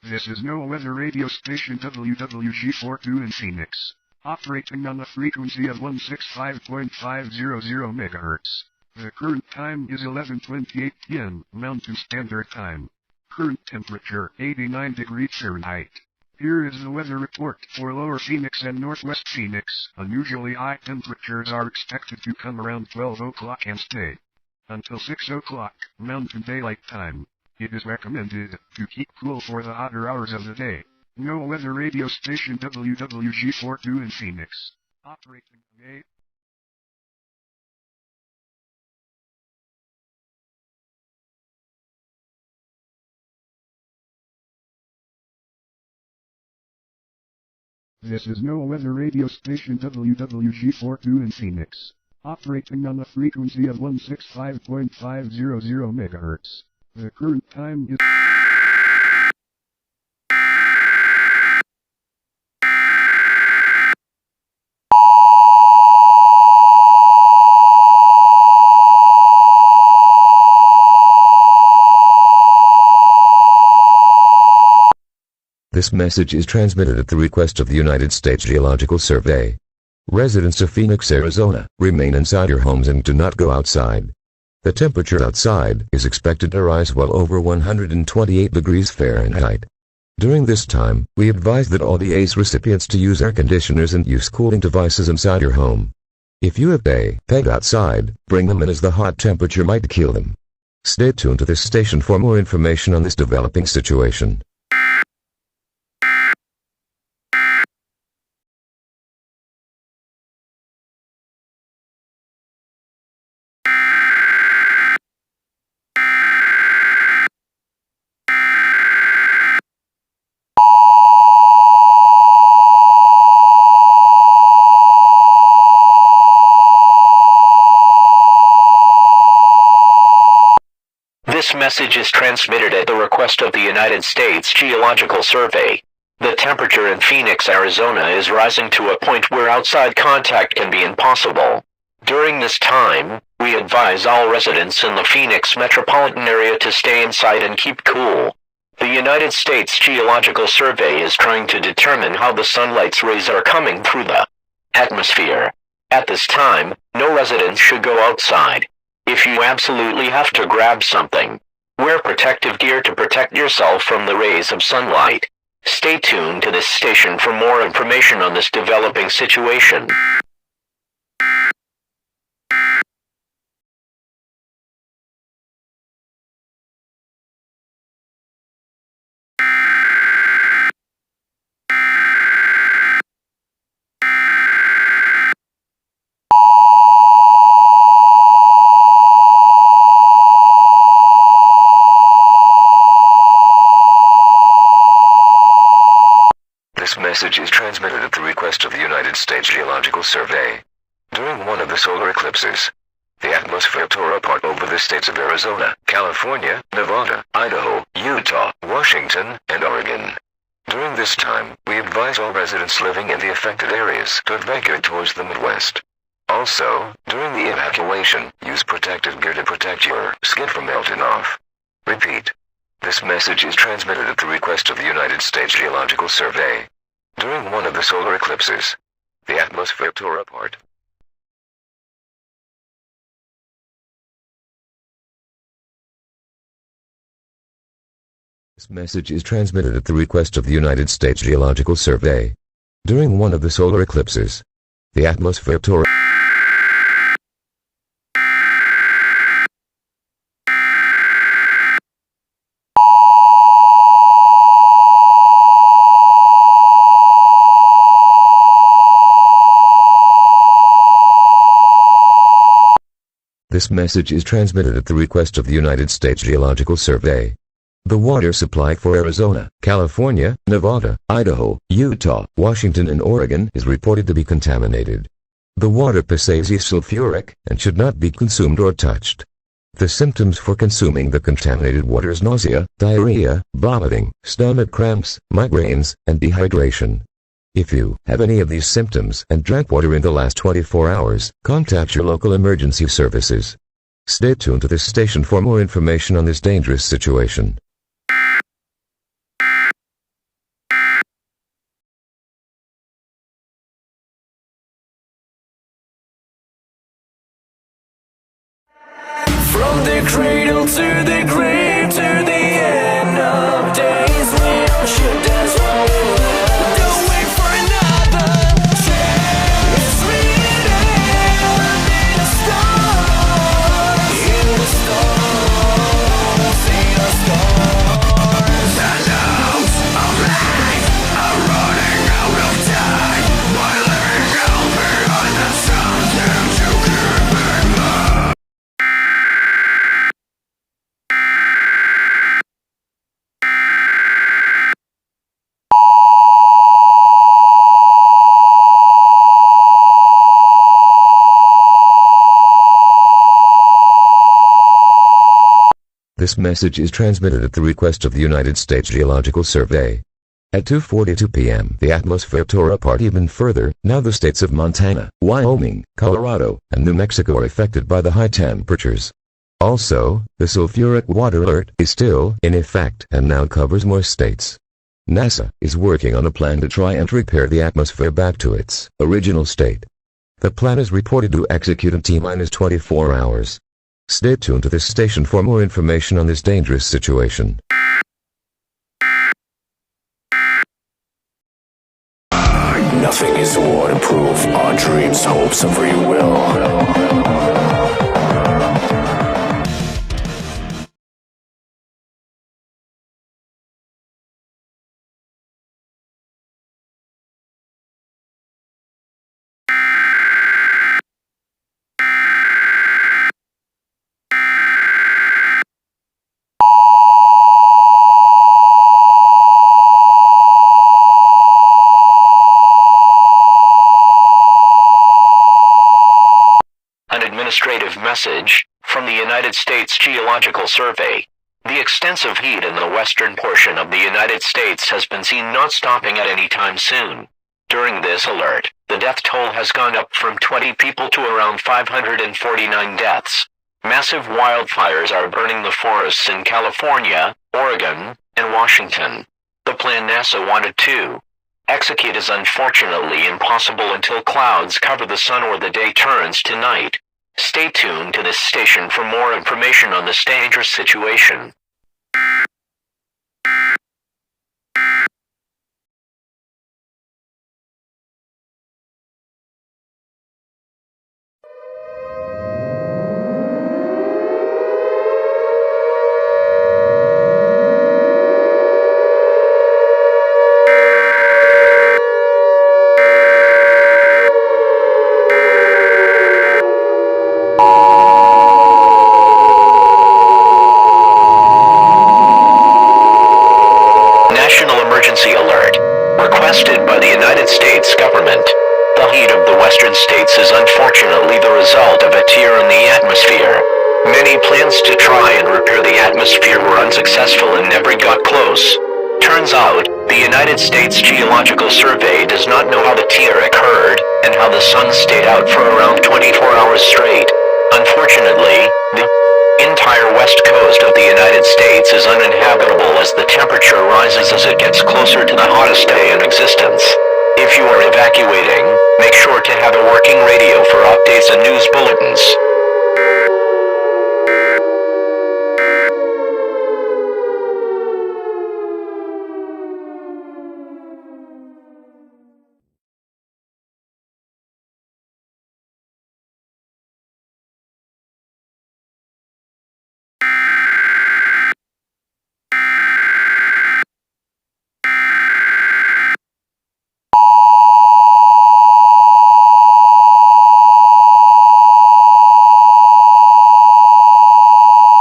This is NOAA weather radio station WWG42 in Phoenix, operating on a frequency of 165.500 MHz. The current time is 11:28 p.m. Mountain Standard Time. Current temperature 89 degrees Fahrenheit. Here is the weather report for Lower Phoenix and Northwest Phoenix. Unusually high temperatures are expected to come around 12 o'clock and stay until 6 o'clock Mountain Daylight Time. It is recommended to keep cool for the hotter hours of the day. NOAA weather radio station WWG42 in Phoenix, operating May. This is NOAA weather radio station WWG42 in Phoenix, operating on a frequency of 165.500 MHz. The current time is This message is transmitted at the request of the United States Geological Survey. Residents of Phoenix, Arizona, remain inside your homes and do not go outside. The temperature outside is expected to rise well over 128 degrees Fahrenheit. During this time, we advise that all the EAS recipients to use air conditioners and use cooling devices inside your home. If you have a pet outside, bring them in as the hot temperature might kill them. Stay tuned to this station for more information on this developing situation. This message is transmitted at the request of the United States Geological Survey. The temperature in Phoenix, Arizona is rising to a point where outside contact can be impossible. During this time, we advise all residents in the Phoenix metropolitan area to stay inside and keep cool. The United States Geological Survey is trying to determine how the sunlight's rays are coming through the atmosphere. At this time, no residents should go outside. If you absolutely have to grab something, wear protective gear to protect yourself from the rays of sunlight. Stay tuned to this station for more information on this developing situation. This message is transmitted at the request of the United States Geological Survey. During one of the solar eclipses, the atmosphere tore apart over the states of Arizona, California, Nevada, Idaho, Utah, Washington, and Oregon. During this time, we advise all residents living in the affected areas to evacuate towards the Midwest. Also, during the evacuation, use protective gear to protect your skin from melting off. Repeat. This message is transmitted at the request of the United States Geological Survey. During one of the solar eclipses, the atmosphere tore apart. This message is transmitted at the request of the United States Geological Survey. During one of the solar eclipses, the atmosphere tore apart. This message is transmitted at the request of the United States Geological Survey. The water supply for Arizona, California, Nevada, Idaho, Utah, Washington and Oregon is reported to be contaminated. The water possesses sulfuric and should not be consumed or touched. The symptoms for consuming the contaminated water is nausea, diarrhea, vomiting, stomach cramps, migraines, and dehydration. If you have any of these symptoms and drank water in the last 24 hours, contact your local emergency services. Stay tuned to this station for more information on this dangerous situation. to the grave, to the end of days. We all should dance while we live. Don't wait for another chance. It's written in the stars. In the stars, see the stars. The loops of life are running out of time. While living out behind the something to keep in mind. This message is transmitted at the request of the United States Geological Survey. At 2:42 p.m. the atmosphere tore apart even further. Now the states of Montana, Wyoming, Colorado, and New Mexico are affected by the high temperatures. Also, the sulfuric water alert is still in effect and now covers more states. NASA is working on a plan to try and repair the atmosphere back to its original state. The plan is reported to execute in T-24 hours. Stay tuned to this station for more information on this dangerous situation. Nothing is waterproof. Our dreams, hopes, and free will. Administrative message from the United States Geological Survey. The extensive heat in the western portion of the United States has been seen not stopping at any time soon. During this alert, the death toll has gone up from 20 people to around 549 deaths. Massive wildfires are burning the forests in California, Oregon, and Washington. The plan NASA wanted to execute is unfortunately impossible until clouds cover the sun or the day turns to night. Stay tuned to this station for more information on this dangerous situation. Emergency alert. Requested by the United States government. The heat of the western states is unfortunately the result of a tear in the atmosphere. Many plans to try and repair the atmosphere were unsuccessful and never got close. Turns out, the United States Geological Survey does not know how the tear occurred, and how the sun stayed out for around 24 hours straight. Unfortunately, the entire west coast of the United States is uninhabitable as the temperature rises as it gets closer to the hottest day in existence. If you are evacuating, make sure to have a working radio for updates and news bulletins.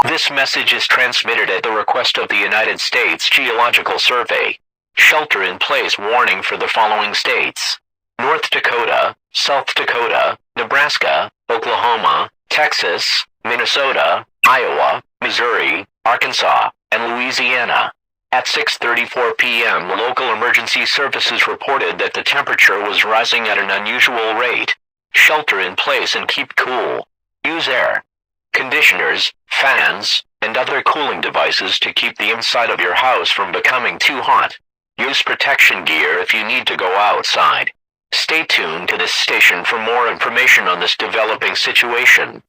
This message is transmitted at the request of the United States Geological Survey. Shelter-in-place warning for the following states: North Dakota, South Dakota, Nebraska, Oklahoma, Texas, Minnesota, Iowa, Missouri, Arkansas, and Louisiana. At 6:34 p.m. local emergency services reported that the temperature was rising at an unusual rate. Shelter in place and keep cool. Use air conditioners, fans, and other cooling devices to keep the inside of your house from becoming too hot. Use protection gear if you need to go outside. Stay tuned to this station for more information on this developing situation.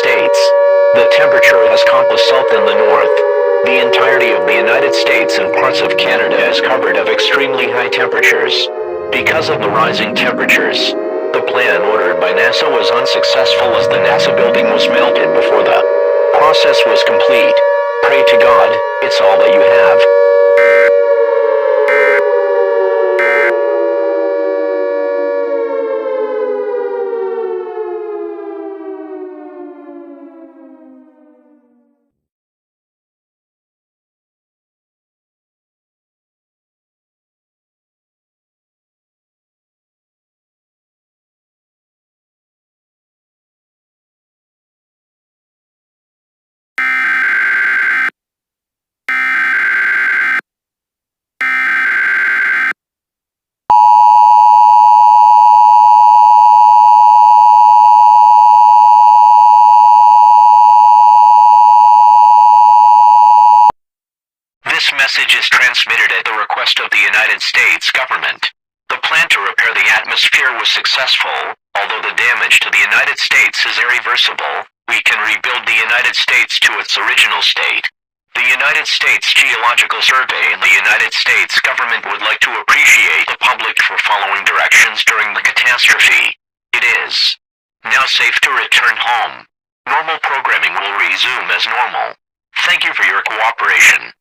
States. The temperature has compassed south in the north. The entirety of the United States and parts of Canada is covered of extremely high temperatures. Because of the rising temperatures, the plan ordered by NASA was unsuccessful as the NASA building was melted before the process was complete. Pray to God, it's all that you have. This message is transmitted at the request of the United States government. The plan to repair the atmosphere was successful. Although the damage to the United States is irreversible, we can rebuild the United States to its original state. The United States Geological Survey and the United States government would like to appreciate the public for following directions during the catastrophe. It is now safe to return home. Normal programming will resume as normal. Thank you for your cooperation.